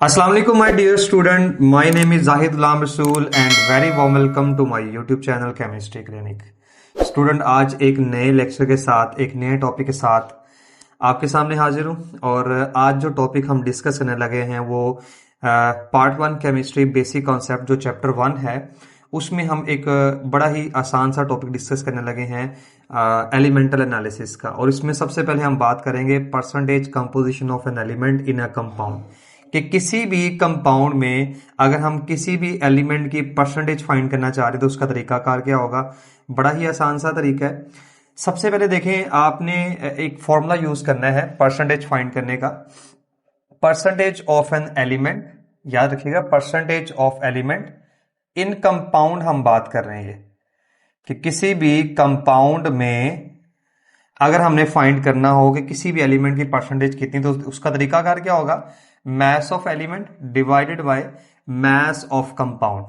अस्सलाम वालेकुम my dear student, my name is Zahid Ghulam Rasool and very warm welcome to my YouTube channel chemistry clinic. Student, आज एक नए lecture के साथ, एक नए टॉपिक के साथ आपके सामने हाजिर हूं। और आज जो टॉपिक हम डिस्कस करने लगे हैं वो पार्ट 1 केमिस्ट्री बेसिक कॉन्सेप्ट जो चैप्टर 1 है, उसमें हम एक बड़ा ही आसान सा टॉपिक डिस्कस करने लगे हैं एलिमेंटल एनालिसिस का। और इसमें सबसे पहले हम बात करेंगे percentage composition of an element in a compound, कि किसी भी कंपाउंड में अगर हम किसी भी एलिमेंट की परसेंटेज फाइंड करना चाह रहे हैं तो उसका तरीकाकार क्या होगा। बड़ा ही आसान सा तरीका है। सबसे पहले देखें, आपने एक फॉर्मूला यूज करना है परसेंटेज फाइंड करने का। परसेंटेज ऑफ एन एलिमेंट, याद रखिएगा, percentage of element in compound हम बात कर रहे हैं कि किसी भी कंपाउंड में अगर हमने फाइंड करना हो कि किसी भी एलिमेंट की परसेंटेज कितनी, तो उसका तरीकाकार क्या होगा। mass of element divided by mass of compound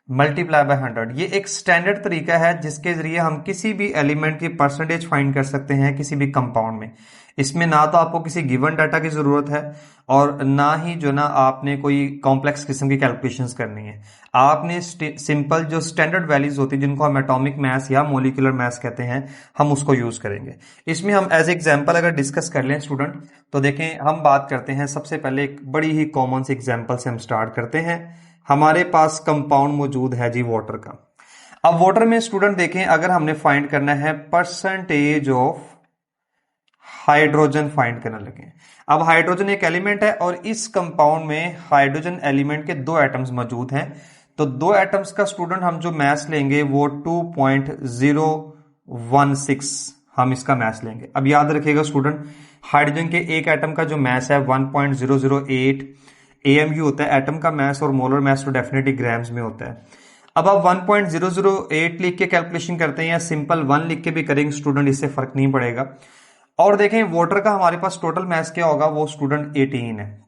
multiply by 100। ये एक स्टैंडर्ड तरीका है जिसके जरिए हम किसी भी एलिमेंट की परसेंटेज फाइंड कर सकते हैं किसी भी कंपाउंड में। इसमें ना तो आपको किसी गिवन डाटा की जरूरत है और ना ही जो ना आपने कोई कॉम्प्लेक्स किस्म की कैलकुलेशंस करनी है। आपने सिंपल जो स्टैंडर्ड वैल्यूज होती है जिनको हम एटॉमिक मास या मोलिकुलर मास कहते हैं, हम उसको यूज करेंगे। इसमें हम एज एग्जांपल अगर डिस्कस कर लें स्टूडेंट, तो देखें हम बात करते हैं सबसे पहले एक बड़ी ही कॉमन सी एग्जांपल से हम स्टार्ट करते हैं। हमारे पास कंपाउंड मौजूद है जी वाटर का। अब वाटर में स्टूडेंट देखें, अगर हमने फाइंड करना है परसेंटेज ऑफ हाइड्रोजन फाइंड करने लगे। अब हाइड्रोजन एक एलिमेंट है और इस कंपाउंड में हाइड्रोजन एलिमेंट के दो एटम्स मौजूद हैं। तो दो एटम्स का स्टूडेंट हम जो मास लेंगे वो 2.016 हम इसका मास लेंगे। अब याद रखिएगा स्टूडेंट, हाइड्रोजन के एक एटम का जो मास है 1.008 AMU होता है एटम का मास, और मोलर मास तो डेफिनेटली ग्राम्स में होता है। अब आप 1.008 लिख के कैलकुलेशन करते हैं या सिंपल 1 लिख के भी करेंगे स्टूडेंट, इससे फर्क नहीं पड़ेगा। और देखें वाटर का हमारे पास टोटल मास क्या होगा, वो स्टूडेंट 18 है।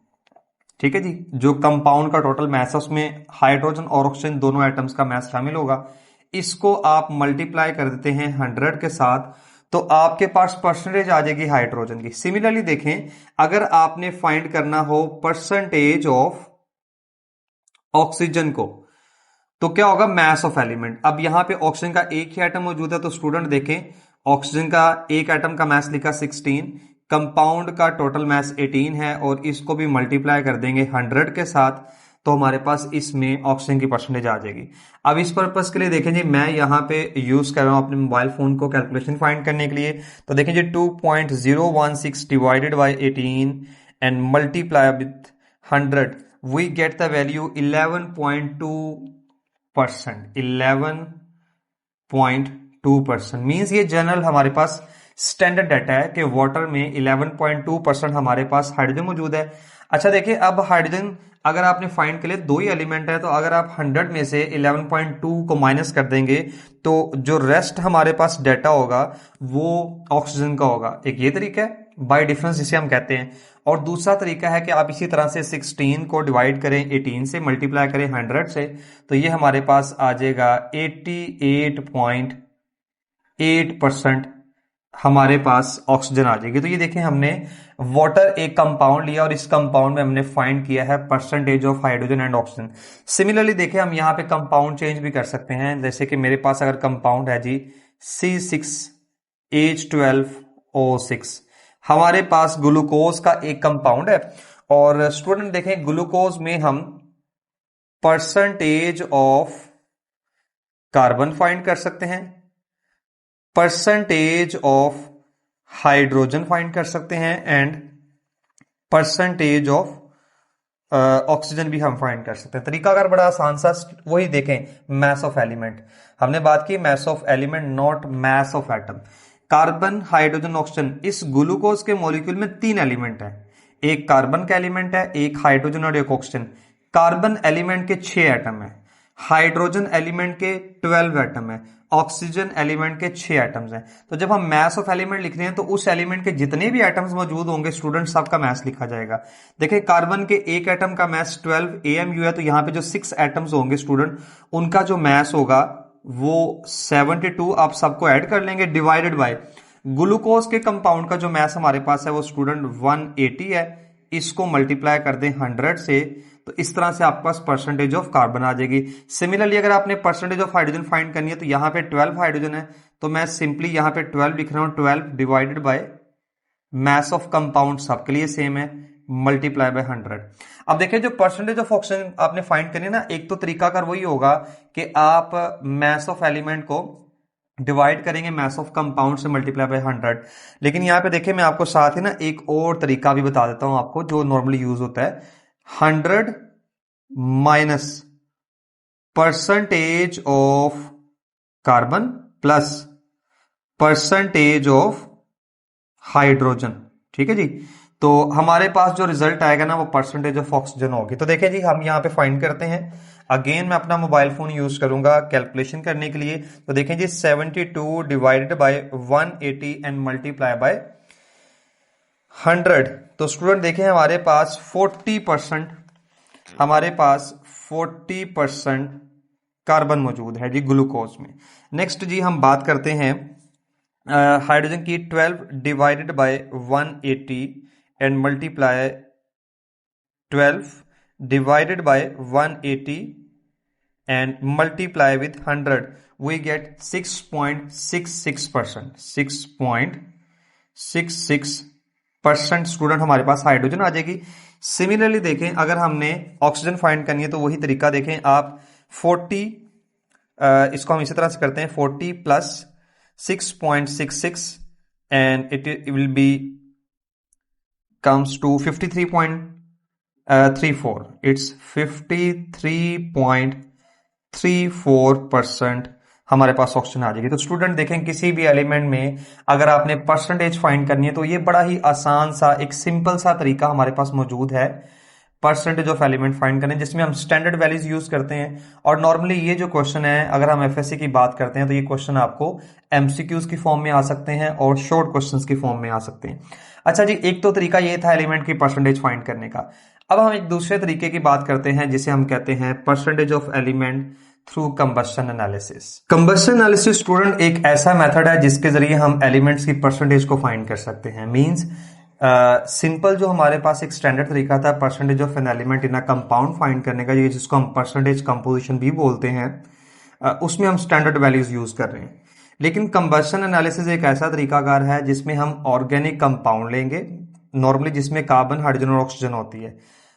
ठीक है जी, जो कंपाउंड का टोटल मास है उसमें हाइड्रोजन और ऑक्सीजन दोनों एटम्स का मास शामिल होगा। इसको आप मल्टीप्लाई कर देते हैं 100 के साथ, तो आपके पास परसेंटेज आ जाएगी हाइड्रोजन की। सिमिलरली देखें, अगर आपने फाइंड करना हो परसेंटेज ऑफ ऑक्सीजन को, तो क्या होगा, मास ऑफ एलिमेंट। अब यहां पे ऑक्सीजन का एक ही एटम मौजूद है, तो स्टूडेंट देखें ऑक्सीजन का एक एटम का मास लिखा 16, कंपाउंड का टोटल मास 18 है, और इसको भी मल्टीप्लाई कर देंगे 100 के साथ, तो हमारे पास इसमें ऑक्सीजन की परसेंटेज आ जाएगी। अब इस पर्पस के लिए देखें जी, मैं यहां पे यूज कर रहा हूं अपने मोबाइल फोन को कैलकुलेशन फाइंड करने के लिए। तो देखें जी, 2.016 divided by 18 and multiply with 100, we get the value 11.2%। 11.2% means ये जनरल हमारे पास स्टैंडर्ड डाटा है कि वाटर में 11.2% हमारे पास हाइड्रोजन मौजूद है। अच्छा देखिए, अब हाइड्रोजन अगर आपने फाइंड कर लिया, दो ही एलिमेंट है, तो अगर आप 100 में से 11.2 को माइनस कर देंगे तो जो रेस्ट हमारे पास डाटा होगा वो ऑक्सीजन का होगा। एक ये तरीका है बाय डिफरेंस जिसे हम कहते हैं, और दूसरा तरीका है कि आप इसी तरह से 16 को डिवाइड करें 18 से, मल्टीप्लाई करें 100 से, तो ये हमारे पास आ जाएगा 88.8% हमारे पास ऑक्सीजन आ जाएगी। तो ये देखें, हमने वाटर एक कंपाउंड लिया और इस कंपाउंड में हमने फाइंड किया है percentage of hydrogen and oxygen. Similarly देखें, हम यहां पे कंपाउंड चेंज भी कर सकते हैं। जैसे कि मेरे पास अगर कंपाउंड है जी C6H12O6, हमारे पास ग्लूकोज का एक कंपाउंड है। और स्टूडेंट देखें, ग्लूकोज में हम परसेंटेज ऑफ कार्बन फाइंड कर सकते हैं, परसेंटेज ऑफ हाइड्रोजन फाइंड कर सकते हैं, एंड परसेंटेज ऑफ ऑक्सीजन भी हम फाइंड कर सकते हैं। तरीका अगर बड़ा आसान सा, वही देखें, मास ऑफ एलिमेंट हमने बात की, mass of element not mass of atom. Carbon, hydrogen, oxygen, इस ग्लूकोज के मॉलिक्यूल में 3 एलिमेंट है। एक कार्बन का एलिमेंट है, एक हाइड्रोजन और एक ऑक्सीजन। कार्बन एलिमेंट के 6 एटम है, हाइड्रोजन एलिमेंट के 12 एटम है, ऑक्सीजन एलिमेंट के 6 एटम्स हैं। तो जब हम मास ऑफ एलिमेंट लिख रहे हैं तो उस एलिमेंट के जितने भी एटम्स मौजूद होंगे स्टूडेंट, सबका मास लिखा जाएगा। देखिए, कार्बन के एक एटम का मास 12 AMU है, तो यहां पे जो 6 एटम्स होंगे स्टूडेंट, उनका जो मास होगा वो 72, आप सबको ऐड कर लेंगे, डिवाइडेड बाय ग्लूकोज के कंपाउंड का जो मास हमारे पास है वो स्टूडेंट 180 है। इसको मल्टीप्लाई कर दें 100 से, तो इस तरह से आपके पास परसेंटेज ऑफ कार्बन आ जाएगी। सिमिलरली अगर आपने परसेंटेज ऑफ हाइड्रोजन फाइंड करनी है तो यहाँ पे 12 हाइड्रोजन है, तो मैं सिंपली यहाँ पे 12 लिख रहा हूँ, 12 divided by mass of compound सबके लिए सेम है, मल्टीप्लाई बाय 100। अब देखिए जो परसेंटेज ऑफ ऑक्सीजन आपने फाइंड करनी है ना, एक तो तरीका कर वही होगा कि आप मास ऑफ एलिमेंट को डिवाइड करेंगे मास ऑफ कंपाउंड से मल्टीप्लाई बाय 100। लेकिन यहाँ पे देखिए मैं आपको साथ ही ना एक और तरीका भी बता देता हूं आपको जो नॉर्मली यूज होता है, 100 minus percentage of carbon plus percentage of hydrogen. ठीक है जी, तो हमारे पास जो रिजल्ट आएगा ना वो परसेंटेज ऑफ ऑक्सीजन होगी। तो देखिए जी हम यहाँ पे फाइंड करते हैं। अगेन मैं अपना मोबाइल फोन यूज करूंगा कैलकुलेशन करने के लिए। तो देखें जी 72 divided by 180 and multiply by 100। तो स्टूडेंट देखें हमारे पास 40%, हमारे पास 40% कार्बन मौजूद है जी ग्लूकोज में। नेक्स्ट जी हम बात करते हैं हाइड्रोजन की, 12 divided by 180 and multiply 12 divided by 180 and multiply with 100, we get 6.66%। 6.66% student हमारे पास हाइड्रोजन आ जाएगी। सिमिलरली देखें अगर हमने ऑक्सीजन फाइंड करनी है तो वही तरीका देखें आप, 40 इसको हम इसी तरह से करते हैं, 40 plus 6.66 and it will be comes to 53.34. It's 53.34% हमारे पास ऑक्सीजन आ जाएगी। तो स्टूडेंट देखें किसी भी एलिमेंट में अगर आपने परसेंटेज फाइंड करनी है तो ये बड़ा ही आसान सा एक सिंपल सा तरीका हमारे पास मौजूद है परसेंटेज ऑफ एलिमेंट फाइंड करने, जिसमें हम स्टैंडर्ड वैल्यूज यूज करते हैं। और नॉर्मली ये जो क्वेश्चन है अगर हम एफएससी की बात करते हैं तो ये क्वेश्चन आपको एमसीक्यूज की फॉर्म में आ सकते हैं और शॉर्ट क्वेश्चंस की फॉर्म में आ सकते हैं। अच्छा जी, एक तो तरीका ये था एलिमेंट की परसेंटेज फाइंड करने का। अब हम एक दूसरे तरीके की बात करते हैं जिसे हम कहते हैं percentage of element through combustion analysis. Combustion analysis student एक ऐसा मेथड है जिसके जरिए हम एलिमेंट्स की परसेंटेज को फाइंड कर सकते हैं। मींस सिंपल जो हमारे पास एक स्टैंडर्ड तरीका था percentage of an element in a compound find करने का, ये जिसको हम परसेंटेज कंपोजिशन भी बोलते हैं, उसमें हम स्टैंडर्ड वैल्यूज यूज कर रहे हैं। लेकिन कंबशन एनालिसिस एक ऐसा तरीकाकार है जिसमें हम ऑर्गेनिक कंपाउंड लेंगे, नॉर्मली जिसमें कार्बन हाइड्रोजन और ऑक्सीजन होती है,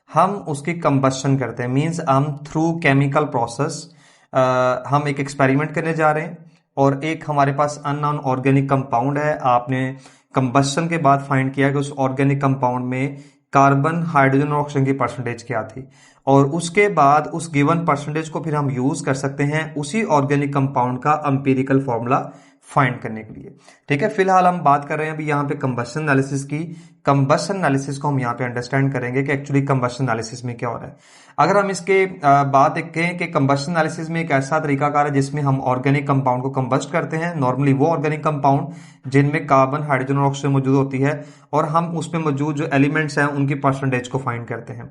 हम उसकी कंबशन करते हैं। मींस हम थ्रू केमिकल प्रोसेस हम एक एक्सपेरिमेंट करने जा रहे हैं और एक हमारे पास अननोन ऑर्गेनिक कंपाउंड है। आपने कंबशन के बाद फाइंड किया कि उस ऑर्गेनिक कंपाउंड में कार्बन हाइड्रोजन और ऑक्सीजन की परसेंटेज क्या थी, और उसके बाद उस गिवन परसेंटेज को फिर हम यूज कर सकते हैं उसी ऑर्गेनिक कंपाउंड का एम्पिरिकल फॉर्मूला फाइंड करने के लिए। ठीक है, फिलहाल हम बात कर रहे हैं अभी यहाँ पे कंबशन एनालिसिस की। कंबशन एनालिसिस को हम यहाँ पे अंडरस्टैंड करेंगे कि एक्चुअली कंबशन एनालिसिस में क्या हो रहा है। अगर हम इसके बात कहें कि कंबशन एनालिसिस में एक ऐसा तरीकाकार है जिसमें हम ऑर्गेनिक कंपाउंड को कंबस्ट करते हैं, नॉर्मली वो ऑर्गेनिक कंपाउंड जिनमें कार्बन हाइड्रोजन और ऑक्सीजन मौजूद होती है, और हम उसमें मौजूद जो एलिमेंट्स हैं उनकी परसेंटेज को फाइंड करते हैं।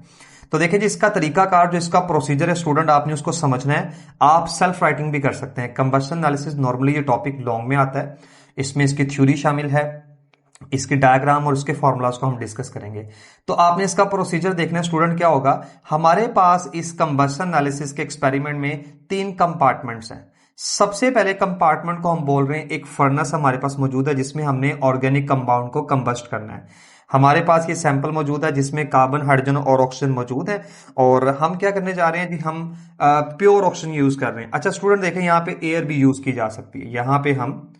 तो देखिए जी इसका तरीकाकार जो इसका प्रोसीजर है स्टूडेंट आपने उसको समझना है। आप सेल्फ राइटिंग भी कर सकते हैं। कंबशन एनालिसिस नॉर्मली ये टॉपिक लॉन्ग में आता है, इसमें इसकी थ्योरी शामिल है, इसकी डायग्राम और इसके फॉर्मूलाज को हम डिस्कस करेंगे। तो आपने इसका प्रोसीजर देखना है स्टूडेंट। क्या होगा, हमारे पास इस कंबशन एनालिसिस के एक्सपेरिमेंट में 3 कंपार्टमेंट्स हैं। सबसे पहले कंपार्टमेंट को हम बोल रहे हैं एक फर्नेस हमारे पास मौजूद है जिसमें हमने ऑर्गेनिक कंपाउंड को कंबस्ट करना है। हमारे पास ये सैंपल मौजूद है जिसमें कार्बन हाइड्रोजन और ऑक्सीजन मौजूद है, और हम क्या करने जा रहे हैं कि हम प्योर ऑक्सीजन यूज कर रहे हैं। अच्छा स्टूडेंट देखें यहाँ पे एयर भी यूज की जा सकती है, यहाँ पे हम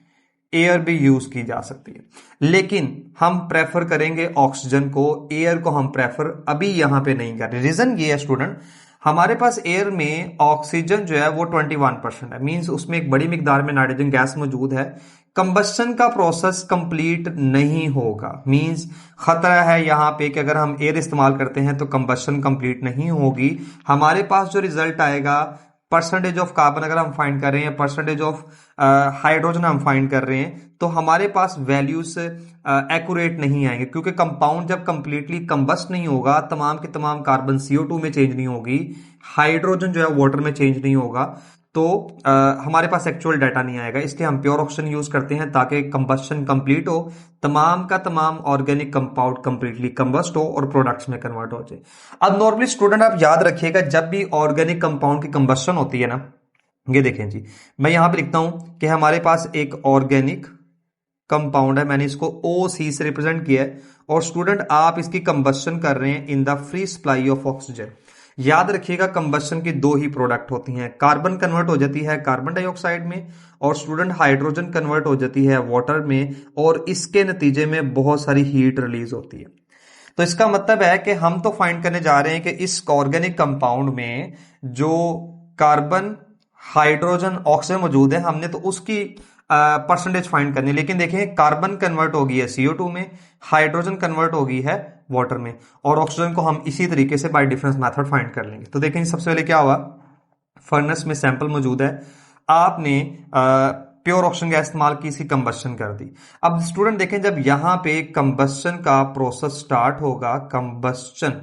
एयर भी यूज की जा सकती है, लेकिन हम प्रेफर करेंगे ऑक्सीजन को, एयर को हम प्रेफर अभी यहां पे नहीं कर रहे। रीजन ये है स्टूडेंट, हमारे पास एयर में ऑक्सीजन जो है वो 21% है, मींस उसमें एक बड़ी मिकदार में नाइट्रोजन गैस मौजूद है। कंबशन का प्रोसेस कंप्लीट नहीं होगा, मींस खतरा है यहां पे कि अगर हम एयर इस्तेमाल करते हैं तो कंबशन कंप्लीट नहीं होगी। हमारे पास जो रिजल्ट आएगा परसेंटेज ऑफ कार्बन अगर हम फाइंड कर रहे हैं, परसेंटेज ऑफ हाइड्रोजन हम फाइंड कर रहे हैं, तो हमारे पास वैल्यूज एक्यूरेट नहीं आएंगे, क्योंकि कंपाउंड जब कंप्लीटली कंबस्ट नहीं होगा, तमाम के तमाम कार्बन CO2 में चेंज नहीं होगी, हाइड्रोजन जो है वाटर में चेंज नहीं होगा, तो हमारे पास एक्चुअल डाटा नहीं आएगा, इसलिए हम प्योर ऑक्सीजन यूज करते हैं ताकि कंबस्शन कंप्लीट हो, तमाम का तमाम ऑर्गेनिक कंपाउंड कंप्लीटली कंबस्ट हो और प्रोडक्ट्स में कन्वर्ट हो जाए। अब नॉर्मली स्टूडेंट आप याद रखिएगा, जब भी ऑर्गेनिक कंपाउंड की कंबस्शन होती है ना, ये देखें जी, मैं यहां पे लिखता हूं कि हमारे पास एक ऑर्गेनिक कंपाउंड है, मैंने इसको OC से रिप्रेजेंट किया है, और स्टूडेंट आप इसकी कंबस्शन कर रहे हैं in the free supply of oxygen. याद रखिएगा कंबस्शन की दो ही प्रोडक्ट होती हैं, कार्बन कन्वर्ट हो जाती है कार्बन डाइऑक्साइड में, और स्टूडेंट हाइड्रोजन कन्वर्ट हो जाती है वाटर में, और इसके नतीजे में बहुत सारी हीट रिलीज होती है। तो इसका मतलब है कि हम तो फाइंड करने जा रहे हैं कि इस ऑर्गेनिक कंपाउंड में जो कार्बन हाइड्रोजन ऑक्सीजन मौजूद है, हमने तो उसकी परसेंटेज फाइंड करनी है। लेकिन देखें, कार्बन कन्वर्ट हो गई है CO2 में, हाइड्रोजन कन्वर्ट हो गई है वाटर में, और ऑक्सीजन को हम इसी तरीके से बाय डिफरेंस मेथड फाइंड कर लेंगे। तो देखें सबसे पहले क्या हुआ, फर्नेस में सैंपल मौजूद है, आपने प्योर ऑक्सीजन गैस इस्तेमाल की, इसकी कंबस्शन कर दी। अब स्टूडेंट देखें, जब यहां पे कंबस्शन का प्रोसेस स्टार्ट होगा, कंबस्शन,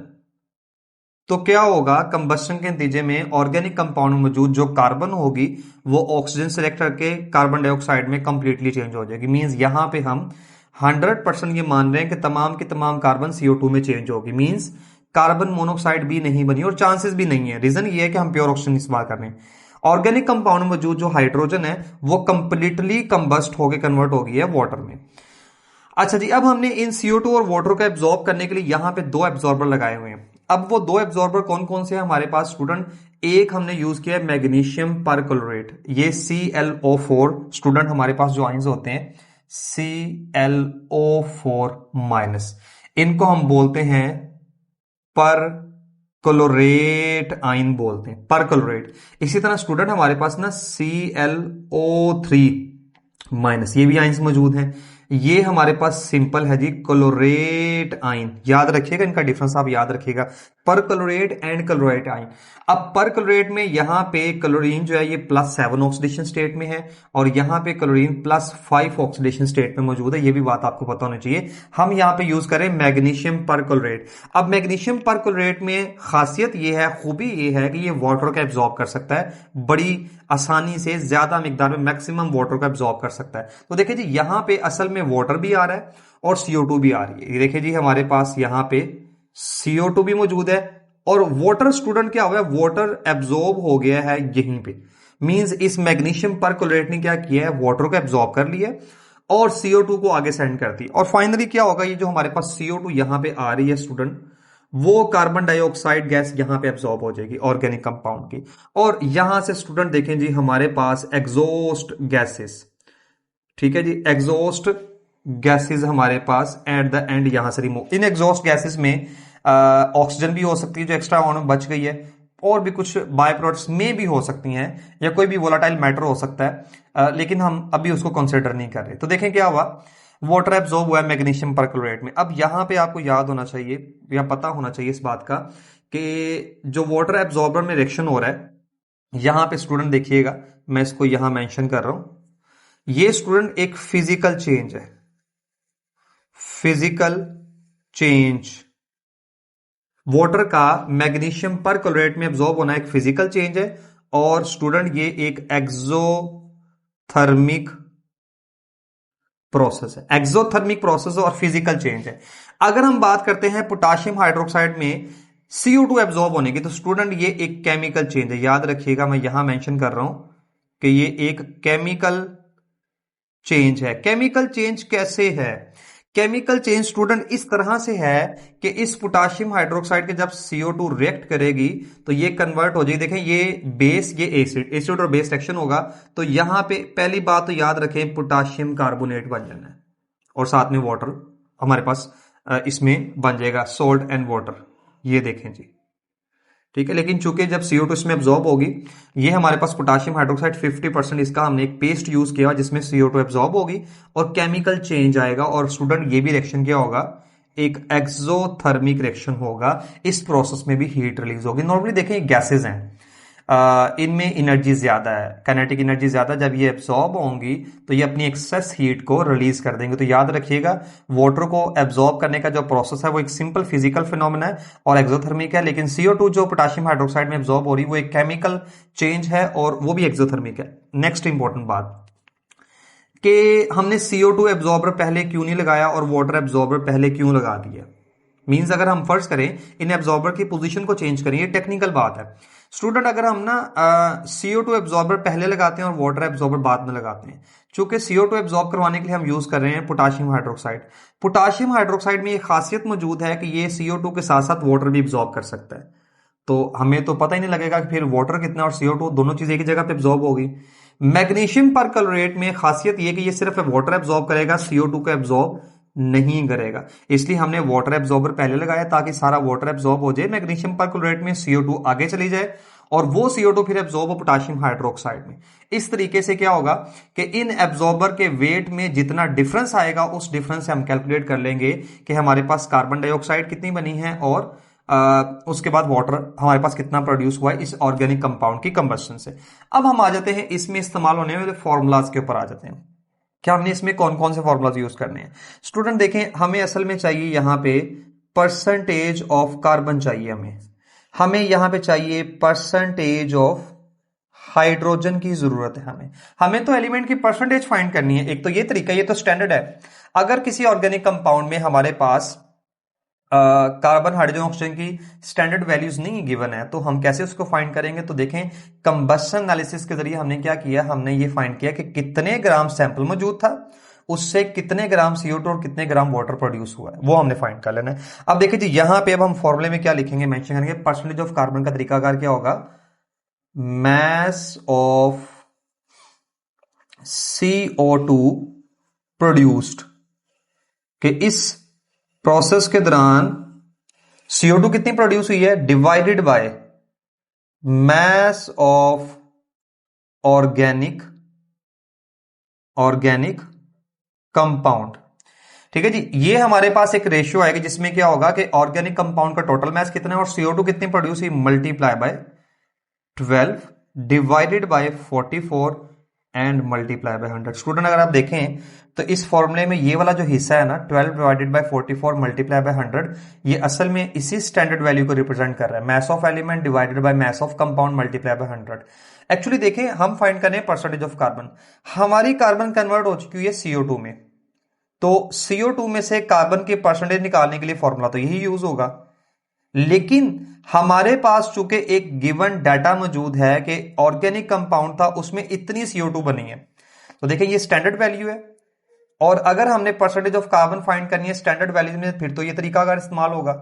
तो क्या होगा, कंबस्शन के नतीजे में ऑर्गेनिक कंपाउंड में मौजूद जो कार्बन होगी वो ऑक्सीजन सेलेक्ट करके कार्बन डाइऑक्साइड में कंप्लीटली चेंज हो जाएगी। मींस यहां पे हम 100% ये मान रहे हैं कि तमाम की तमाम कार्बन CO2 में चेंज होगी। मींस कार्बन मोनोऑक्साइड भी नहीं बनी, और चांसेस भी नहीं है। रीजन ये है कि हम प्योर ऑक्सीजन इस्तेमाल कर रहे हैं। ऑर्गेनिक कंपाउंड में मौजूद जो हाइड्रोजन है वो कंप्लीटली कंबस्ट होकर कन्वर्ट हो गई है वाटर में। अच्छा जी, अब हमने इन CO2 और वाटर को एब्जॉर्ब करने के लिए यहां पे दो एब्जॉर्बर लगाए हुए हैं। अब वो दो एब्जॉर्बर कौन कौन से हैं हमारे पास स्टूडेंट, एक हमने यूज किया है मैग्नीशियम परक्लोरेट, ये ClO4 स्टूडेंट हमारे पास जो आयंस होते हैं ClO4 माइनस, इनको हम बोलते हैं परक्लोरेट आयन बोलते हैं, परक्लोरेट। इसी तरह स्टूडेंट हमारे पास ना ClO3 माइनस, ये भी आयंस मौजूद हैं। ये हमारे पास सिंपल है जी क्लोरेट आयन, याद रखिएगा इनका डिफरेंस आप याद रखिएगा, परक्लोरेट एंड क्लोरेट आयन। अब परक्लोरेट में यहां पे क्लोरीन जो है ये +7 ऑक्सीडेशन स्टेट में है, और यहां पे क्लोरीन +5 ऑक्सीडेशन स्टेट में मौजूद है, ये भी बात आपको पता होनी चाहिए। हम यहां पे यूज करें मैग्नीशियम परक्लोरेट। अब मैग्नीशियम परक्लोरेट में खासियत ये है, खूबी ये है कि ये वाटर को एब्जॉर्ब कर सकता है, बड़ी आसानी से ज्यादा मिकदार में मैक्सिमम वाटर को एब्जॉर्ब कर सकता है। तो देखिए जी, यहां पे असल में वाटर भी आ रहा है और CO2 भी आ रही है। देखिए जी, हमारे पास यहां पे CO2 भी मौजूद है, और वाटर स्टूडेंट क्या हुआ है, वाटर एब्जॉर्ब हो गया है यहीं पे। मींस इस मैग्नीशियम परक्लोरेट ने क्या किया है, वाटर को एब्जॉर्ब कर लिया और CO2 को आगे सेंड कर दी। और फाइनली क्या होगा, ये जो हमारे पास CO2 यहां पे आ रही है स्टूडेंट, वो कार्बन डाइऑक्साइड गैस यहां पे एब्जॉर्ब हो जाएगी ऑर्गेनिक कंपाउंड की, और यहां से स्टूडेंट देखें जी हमारे पास एग्जॉस्ट गैसेस, ठीक है जी, एग्जॉस्ट गैसेस हमारे पास एट द एंड यहां से रिमूव। इन एग्जॉस्ट गैसेस में ऑक्सीजन भी हो सकती है जो एक्स्ट्रा अमाउंट में बच गई है, और भी कुछ बाय प्रोडक्ट्स में भी हो सकती हैं, या कोई भी वोलाटाइल मैटर हो सकता है, लेकिन हम अभी उसको कंसिडर नहीं कर रहे। तो देखें क्या हुआ, वाटर एब्जॉर्ब हुआ है मैग्नीशियम परक्लोरेट में। अब यहां पे आपको याद होना चाहिए या पता होना चाहिए इस बात का कि जो वाटर एब्जॉर्बर में रिएक्शन हो रहा है, यहां पे स्टूडेंट देखिएगा, मैं इसको यहां मेंशन कर रहा हूं, ये स्टूडेंट एक फिजिकल चेंज है, फिजिकल चेंज। वाटर का मैग्नीशियम परक्लोरेट में एब्जॉर्ब होना एक फिजिकल चेंज है, और स्टूडेंट ये एक एक्सोथर्मिक प्रोसेस है, एक्सोथर्मिक प्रोसेस और फिजिकल चेंज है। अगर हम बात करते हैं पोटाशियम हाइड्रोक्साइड में CO2 एब्जॉर्ब होने की, तो स्टूडेंट ये एक केमिकल चेंज है। याद रखिएगा, मैं यहां मेंशन कर रहा हूं कि ये एक केमिकल चेंज है। केमिकल चेंज कैसे है, केमिकल चेंज स्टूडेंट इस तरह से है कि इस पोटाशियम हाइड्रोक्साइड के जब CO2 रिएक्ट करेगी तो ये कन्वर्ट हो जाएगी। देखें, ये बेस, ये एसिड, एसिड और बेस रिएक्शन होगा, तो यहां पे पहली बात तो याद रखें पोटाशियम कार्बोनेट बन जाना है, और साथ में वाटर हमारे पास इसमें बन जाएगा, सोल्ट एंड वाटर। ये देखें जी, ठीक है। लेकिन चूंकि जब CO2 इसमें एब्जॉर्ब होगी, ये हमारे पास पोटाशियम हाइड्रोक्साइड 50%, इसका हमने एक पेस्ट यूज किया जिसमें CO2 एब्जॉर्ब होगी और केमिकल चेंज आएगा। और स्टूडेंट ये भी रिएक्शन क्या होगा, एक एक्सोथर्मिक रिएक्शन होगा। इस प्रोसेस में भी हीट रिलीज होगी। नॉर्मली देखें गैसेज हैं, इनमें एनर्जी ज्यादा है, काइनेटिक एनर्जी ज्यादा। जब ये एब्जॉर्ब होंगी तो ये अपनी एक्सेस हीट को रिलीज कर देंगे। तो याद रखिएगा, वाटर को एब्जॉर्ब करने का जो प्रोसेस है वो एक सिंपल फिजिकल फिनोमेना है और एक्सोथर्मिक है, लेकिन CO2 जो पोटेशियम हाइड्रोक्साइड में एब्जॉर्ब हो रही है वो एक केमिकल चेंज है और वो भी एक्सोथर्मिक है। नेक्स्ट इंपॉर्टेंट बात कि हमने CO2 एब्जॉर्बर पहले क्यों नहीं लगाया और वाटर एब्जॉर्बर पहले क्यों लगा दिया। मींस अगर हम फर्ज करें इन एब्जॉर्बर की पोजीशन को चेंज करें, ये टेक्निकल बात है स्टूडेंट। अगर हम ना CO2 एब्जॉर्बर पहले लगाते हैं और वाटर एब्जॉर्बर बाद में लगाते हैं, चूंकि CO2 एब्जॉर्ब करवाने के लिए हम यूज कर रहे हैं पोटेशियम हाइड्रोक्साइड। पोटेशियम हाइड्रोक्साइड में ये खासियत मौजूद है कि ये CO2 के साथ साथ वाटर भी एब्जॉर्ब कर सकता है। तो हमें तो पता ही नहीं लगेगा कि फिर वाटर कितना और CO2 दोनों चीजें एक ही जगह पे एब्जॉर्ब होगी। मैग्नीशियम परक्लोरेट में खासियत ये कि ये सिर्फ वाटर एब्जॉर्ब करेगा, CO2 को एब्जॉर्ब नहीं करेगा। इसलिए हमने वाटर एब्जॉर्बर पहले लगाया ताकि सारा वाटर एब्जॉर्ब हो जाए, मैग्नीशियम परक्लोरेट में CO2 आगे चली जाए और वो CO2 फिर एब्जॉर्ब हो पोटेशियम हाइड्रोक्साइड में। इस तरीके से क्या होगा कि इन एब्जॉर्बर के वेट में जितना डिफरेंस आएगा उस डिफरेंस से हम कैलकुलेट कर लेंगे कि हमारे पास कार्बन डाइऑक्साइड कितनी बनी है और उसके बाद वाटर हमारे पास कितना प्रोड्यूस हुआ है इस ऑर्गेनिक कंपाउंड की कंबस्शन से। अब हम आ जाते हैं इसमें इस्तेमाल होने वाले फॉर्मूलाज के ऊपर आ जाते हैं। क्या हमने इसमें कौन कौन से फॉर्मूलाज यूज करने हैं स्टूडेंट। देखें, हमें असल में चाहिए यहां पे परसेंटेज ऑफ कार्बन चाहिए, हमें यहां पे चाहिए परसेंटेज ऑफ हाइड्रोजन की जरूरत है। हमें तो एलिमेंट की परसेंटेज फाइंड करनी है। एक तो ये तरीका, ये तो स्टैंडर्ड है। अगर किसी ऑर्गेनिक कंपाउंड में हमारे पास कार्बन हाइड्रोजन ऑक्सीजन की स्टैंडर्ड वैल्यूज नहीं गिवन है तो हम कैसे उसको फाइंड करेंगे। तो देखें, कंबशन एनालिसिस के जरिए हमने क्या किया, हमने ये फाइंड किया कि कितने ग्राम सैंपल मौजूद था, उससे कितने ग्राम CO2 और कितने ग्राम वाटर प्रोड्यूस हुआ है, वो हमने फाइंड कर लेना है। अब देखिए जी, यहां पे अब हम फॉर्मूले में क्या लिखेंगे, मेंशन करेंगे परसेंटेज ऑफ कार्बन का तरीकाकार क्या होगा, mass of CO2 प्रोड्यूस्ड, कि इस प्रोसेस के दौरान CO2 कितनी प्रोड्यूस हुई है divided by mass of organic compound. ठीक है जी, ये हमारे पास एक रेशियो आएगा जिसमें क्या होगा कि ऑर्गेनिक कंपाउंड का टोटल मास कितना है और CO2 कितनी प्रोड्यूस हुई multiply by 12 divided bye 44 and multiply by 100। Student अगर आप देखें तो इस फॉर्मूले में ये वाला जो हिस्सा है ना 12 डिवाइडेड बाय 44 मल्टीप्लाई बाय 100, ये असल में इसी स्टैंडर्ड वैल्यू को रिप्रेजेंट कर रहा है, mass of element divided by mass of compound multiply by 100। Actually देखें, हम फाइंड करें परसेंटेज ऑफ कार्बन, हमारी कार्बन कन्वर्ट हो चुकी है CO2 में, तो CO2 में से कार्बन के परसेंटेज निकालने के लिए फॉर्मूला तो यही यूज होगा। लेकिन हमारे पास चूंकि एक गिवन डाटा मौजूद है कि ऑर्गेनिक कंपाउंड था उसमें इतनी CO2 बनी है, तो देखिए ये स्टैंडर्ड वैल्यू है और अगर हमने परसेंटेज ऑफ कार्बन फाइंड करनी है स्टैंडर्ड वैल्यू में फिर तो ये तरीका अगर इस्तेमाल होगा।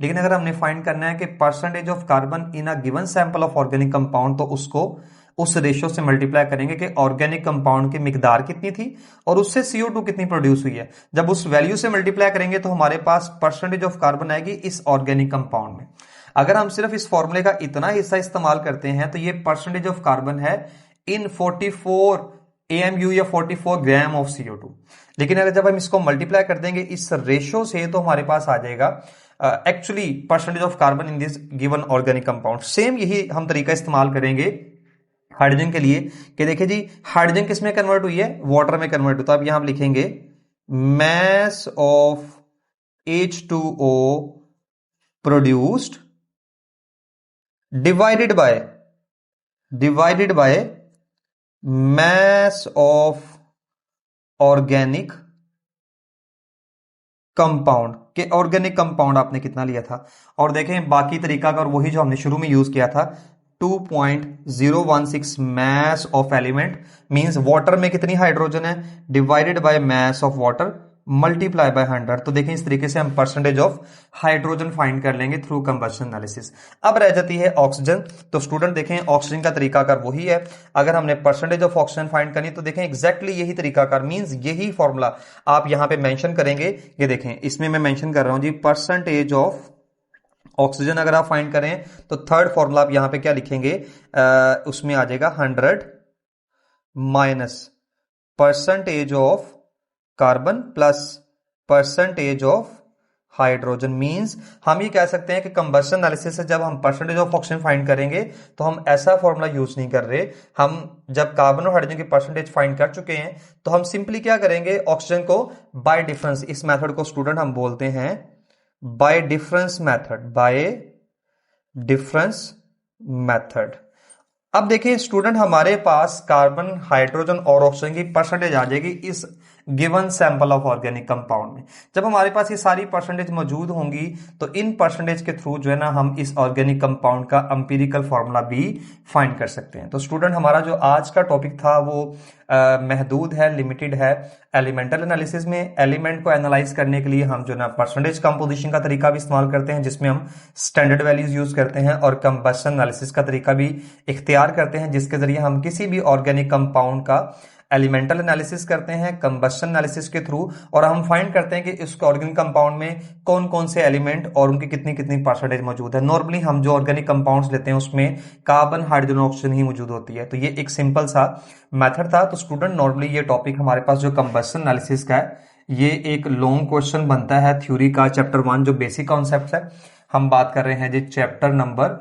लेकिन अगर हमने फाइंड करना है कि percentage of carbon in a given sample of organic compound, तो उसको उस रेशियो से मल्टीप्लाई करेंगे कि ऑर्गेनिक कंपाउंड की मिकदार कितनी थी और उससे CO2 कितनी प्रोड्यूस हुई है। जब उस वैल्यू से मल्टीप्लाई करेंगे तो हमारे पास परसेंटेज ऑफ कार्बन आएगी इस ऑर्गेनिक कंपाउंड में। अगर हम सिर्फ इस फॉर्मूले का इतना हिस्सा इस्तेमाल करते हैं तो ये परसेंटेज ऑफ कार्बन है इन 44 AMU या 44 ग्राम ऑफ CO2। लेकिन अगर जब हम इसको मल्टीप्लाई कर देंगे इस रेशियो से तो हमारे पास आ जाएगा actually percentage of carbon in this given organic compound. Same यही हम तरीका इस्तेमाल करेंगे हाइड्रोजन के लिए कि देखिए जी, हाइड्रोजन किस में कन्वर्ट हुई है, वाटर में कन्वर्ट हुई। तो अब यहां हम लिखेंगे mass of H2O produced divided by mass of organic compound, के ऑर्गेनिक कंपाउंड आपने कितना लिया था। और देखें बाकी तरीका का और वही जो हमने शुरू में यूज किया था 2.016 mass of element means water में कितनी हाइड्रोजन है divided by mass of water multiply by 100। तो देखें इस तरीके से हम परसेंटेज ऑफ हाइड्रोजन फाइंड कर लेंगे थ्रू कंबशन एनालिसिस। अब रह जाती है ऑक्सीजन। तो स्टूडेंट देखें ऑक्सीजन का तरीकाकार वही है। अगर हमने परसेंटेज ऑफ ऑक्सीजन फाइंड करनी तो देखें एग्जैक्टली यही तरीकाकार मींस यही फॉर्मूला आप यहां पे मेंशन करेंगे। ये देखें इसमें मैं मेंशन कर रहा हूं जी परसेंटेज ऑफ ऑक्सीजन अगर आप फाइंड करें तो थर्ड फॉर्मूला आप यहां पे क्या लिखेंगे, उसमें आ जाएगा 100 minus percentage of carbon plus percentage of hydrogen means हम ये कह सकते हैं कि कंबशन एनालिसिस से जब हम परसेंटेज ऑफ ऑक्सीजन फाइंड करेंगे तो हम ऐसा फॉर्मूला यूज नहीं कर रहे। हम जब कार्बन और हाइड्रोजन की परसेंटेज फाइंड कर चुके हैं तो हम सिंपली क्या करेंगे, ऑक्सीजन को बाय डिफरेंस, इस मेथड को स्टूडेंट हम बोलते हैं bye difference method, bye difference method. अब देखिए स्टूडेंट, हमारे पास कार्बन, हाइड्रोजन और ऑक्सीजन की परसेंटेज आ जाएगी इस given sample of organic compound में। जब हमारे पास ये सारी परसेंटेज मौजूद होंगी तो इन परसेंटेज के थ्रू जो है ना हम इस ऑर्गेनिक कंपाउंड का एम्पिरिकल फॉर्मूला भी फाइंड कर सकते हैं। तो स्टूडेंट, हमारा जो आज का टॉपिक था वो महदूद है, लिमिटेड है। एलिमेंटल एनालिसिस में एलिमेंट को एनालाइज करने के लिए हम जो ना परसेंटेज कंपोजिशन का तरीका भी इस्तेमाल करते हैं, जिसमें हम स्टैंडर्ड वैल्यूज यूज करते हैं, और कंबशन एनालिसिस का तरीका भी इख्तियार करते हैं, जिसके जरिए हम किसी भी ऑर्गेनिक कंपाउंड का एलिमेंटल एनालिसिस करते हैं कंबशन एनालिसिस के थ्रू, और हम फाइंड करते हैं कि इस ऑर्गेनिक कंपाउंड में कौन कौन से एलिमेंट और उनकी कितनी कितनी परसेंटेज मौजूद है। नॉर्मली हम जो ऑर्गेनिक कंपाउंड्स लेते हैं उसमें कार्बन, हाइड्रोजन, ऑक्सीजन ही मौजूद होती है। तो ये एक सिंपल सा मेथड था। तो स्टूडेंट, नॉर्मली ये टॉपिक हमारे पास जो कंबशन एनालिसिस का है, ये एक लॉन्ग क्वेश्चन बनता है थ्योरी का, चैप्टर 1 जो बेसिक कॉन्सेप्ट है। हम बात कर रहे हैं जी चैप्टर नंबर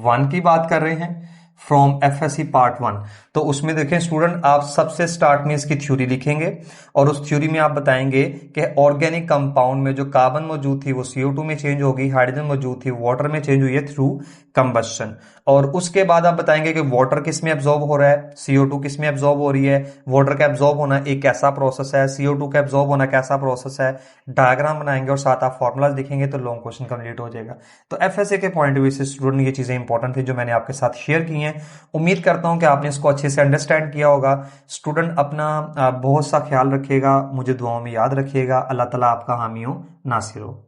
1 की बात कर रहे हैं, फ्रॉम एफएससी पार्ट 1। तो उसमें देखें स्टूडेंट, आप सबसे स्टार्ट में इसकी थ्योरी लिखेंगे और उस थ्योरी में आप बताएंगे कि ऑर्गेनिक कंपाउंड में जो कार्बन मौजूद थी वो CO2 में चेंज होगी, हाइड्रोजन मौजूद थी वाटर में चेंज हुई है थ्रू कंबशन। और उसके बाद आप बताएंगे कि वाटर किस में एब्जॉर्ब हो रहा है, CO2 किस में एब्जॉर्ब हो रही है, वाटर का एब्जॉर्ब होना एक कैसा प्रोसेस है, CO2 का एब्जॉर्ब होना कैसा प्रोसेस है, डायग्राम बनाएंगे और साथ आप फॉर्मुलाज लिखेंगे तो लॉन्ग क्वेश्चन कंप्लीट हो जाएगा। तो एफएसए के पॉइंट ऑफ व्यू से स्टूडेंट ये चीजें इंपॉर्टेंट थी जो मैंने आपके साथ शेयर की हैं। उम्मीद करता हूं कि आपने इसको अच्छे से अंडरस्टैंड किया होगा। स्टूडेंट, अपना बहुत सा ख्याल रखिएगा, मुझे दुआओं में याद रखिएगा। अल्लाह ताला आपका हामी हो, नासिर हो।